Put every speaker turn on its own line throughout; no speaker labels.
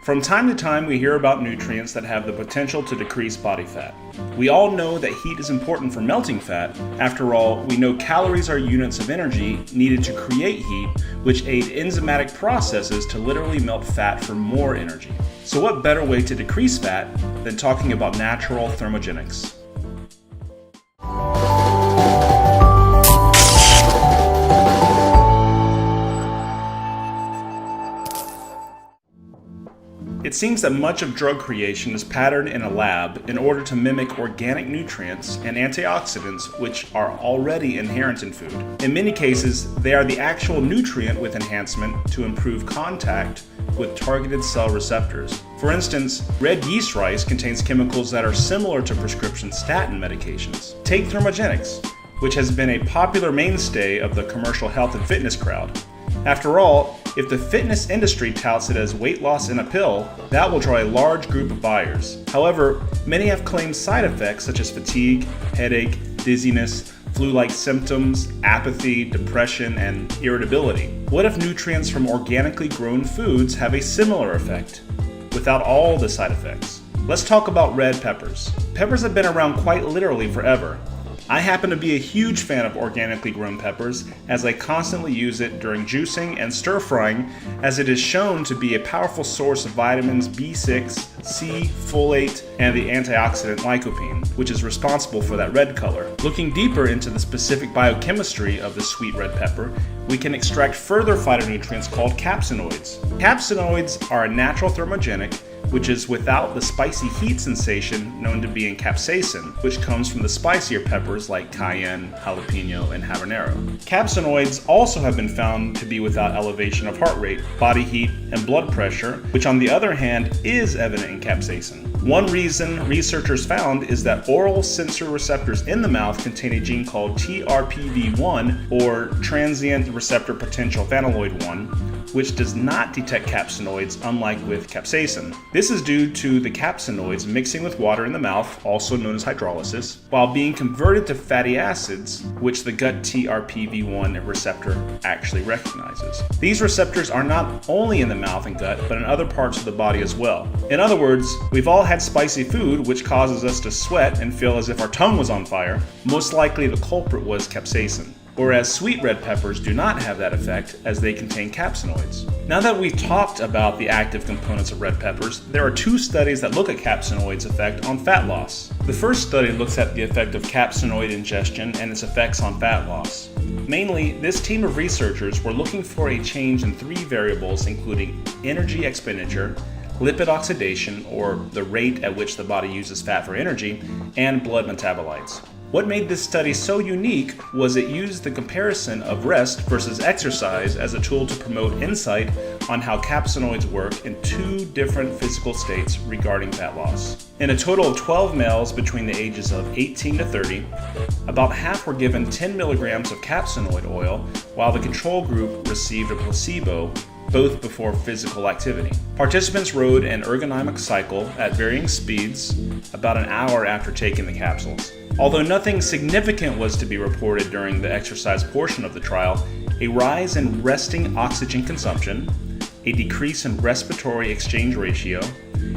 From time to time, we hear about nutrients that have the potential to decrease body fat. We all know that heat is important for melting fat. After all, we know calories are units of energy needed to create heat, which aid enzymatic processes to literally melt fat for more energy. So what better way to decrease fat than talking about natural thermogenics? It seems that much of drug creation is patterned in a lab in order to mimic organic nutrients and antioxidants which are already inherent in food. In many cases, they are the actual nutrient with enhancement to improve contact with targeted cell receptors. For instance, red yeast rice contains chemicals that are similar to prescription statin medications. Take thermogenics, which has been a popular mainstay of the commercial health and fitness crowd. After all, if the fitness industry touts it as weight loss in a pill, that will draw a large group of buyers. However, many have claimed side effects such as fatigue, headache, dizziness, flu-like symptoms, apathy, depression, and irritability. What if nutrients from organically grown foods have a similar effect, without all the side effects? Let's talk about red peppers. Peppers have been around quite literally forever. I happen to be a huge fan of organically grown peppers, as I constantly use it during juicing and stir frying, as it is shown to be a powerful source of vitamins B6, C, folate, and the antioxidant lycopene, which is responsible for that red color. Looking deeper into the specific biochemistry of the sweet red pepper, we can extract further phytonutrients called capsinoids. Capsinoids are a natural thermogenic, which is without the spicy heat sensation known to be in capsaicin, which comes from the spicier peppers like cayenne, jalapeno, and habanero. Capsinoids also have been found to be without elevation of heart rate, body heat, and blood pressure, which on the other hand is evident in capsaicin. One reason researchers found is that oral sensory receptors in the mouth contain a gene called TRPV1, or transient receptor potential phenolloid 1, which does not detect capsinoids, unlike with capsaicin. This is due to the capsinoids mixing with water in the mouth, also known as hydrolysis, while being converted to fatty acids, which the gut TRPV1 receptor actually recognizes. These receptors are not only in the mouth and gut, but in other parts of the body as well. In other words, we've all had spicy food, which causes us to sweat and feel as if our tongue was on fire. Most likely the culprit was capsaicin. Whereas sweet red peppers do not have that effect, as they contain capsinoids. Now that we've talked about the active components of red peppers, there are two studies that look at capsinoids' effect on fat loss. The first study looks at the effect of capsinoid ingestion and its effects on fat loss. Mainly, this team of researchers were looking for a change in three variables, including energy expenditure, lipid oxidation, or the rate at which the body uses fat for energy, and blood metabolites. What made this study so unique was it used the comparison of rest versus exercise as a tool to promote insight on how capsinoids work in two different physical states regarding fat loss. In a total of 12 males between the ages of 18 to 30, about half were given 10 milligrams of capsinoid oil, while the control group received a placebo, both before physical activity. Participants rode an ergonomic cycle at varying speeds about an hour after taking the capsules. Although nothing significant was to be reported during the exercise portion of the trial, a rise in resting oxygen consumption, a decrease in respiratory exchange ratio,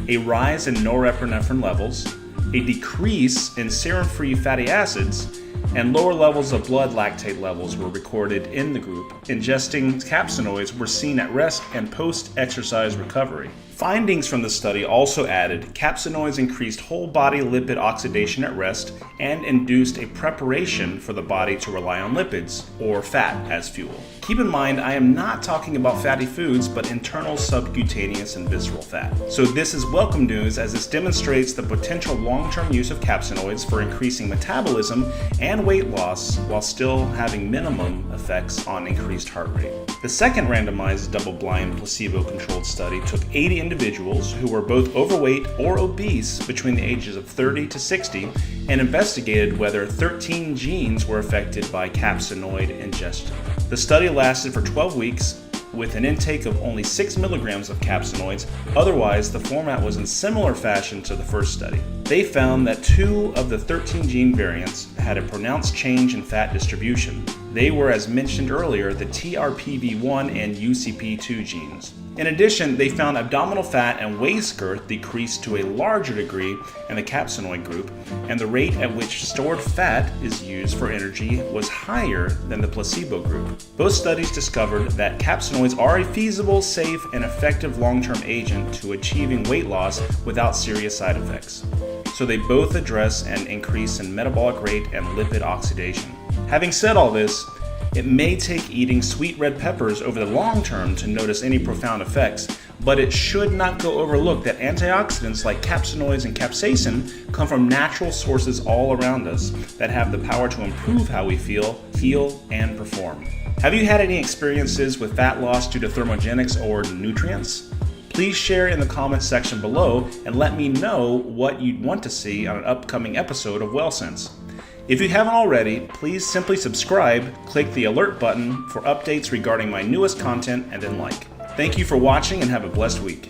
a rise in norepinephrine levels, a decrease in serum-free fatty acids, and lower levels of blood lactate levels were recorded in the group. Ingesting capsinoids were seen at rest and post-exercise recovery. Findings from the study also added capsinoids increased whole body lipid oxidation at rest and induced a preparation for the body to rely on lipids, or fat, as fuel. Keep in mind, I am not talking about fatty foods, but internal subcutaneous and visceral fat. So this is welcome news, as this demonstrates the potential long-term use of capsinoids for increasing metabolism and weight loss while still having minimum effects on increased heart rate. The second randomized double-blind placebo-controlled study took 80 individuals who were both overweight or obese between the ages of 30 to 60 and investigated whether 13 genes were affected by capsinoid ingestion. The study lasted for 12 weeks with an intake of only 6 milligrams of capsinoids. Otherwise, the format was in similar fashion to the first study. They found that 2 of the 13 gene variants had a pronounced change in fat distribution. They were, as mentioned earlier, the TRPV1 and UCP2 genes. In addition, they found abdominal fat and waist girth decreased to a larger degree in the capsinoid group, and the rate at which stored fat is used for energy was higher than the placebo group. Both studies discovered that capsinoids are a feasible, safe, and effective long-term agent to achieving weight loss without serious side effects. So they both address an increase in metabolic rate and lipid oxidation. Having said all this, it may take eating sweet red peppers over the long term to notice any profound effects, but it should not go overlooked that antioxidants like capsinoids and capsaicin come from natural sources all around us that have the power to improve how we feel, heal, and perform. Have you had any experiences with fat loss due to thermogenics or nutrients? Please share in the comments section below and let me know what you'd want to see on an upcoming episode of WellSense. If you haven't already, please simply subscribe, click the alert button for updates regarding my newest content, and then like. Thank you for watching and have a blessed week.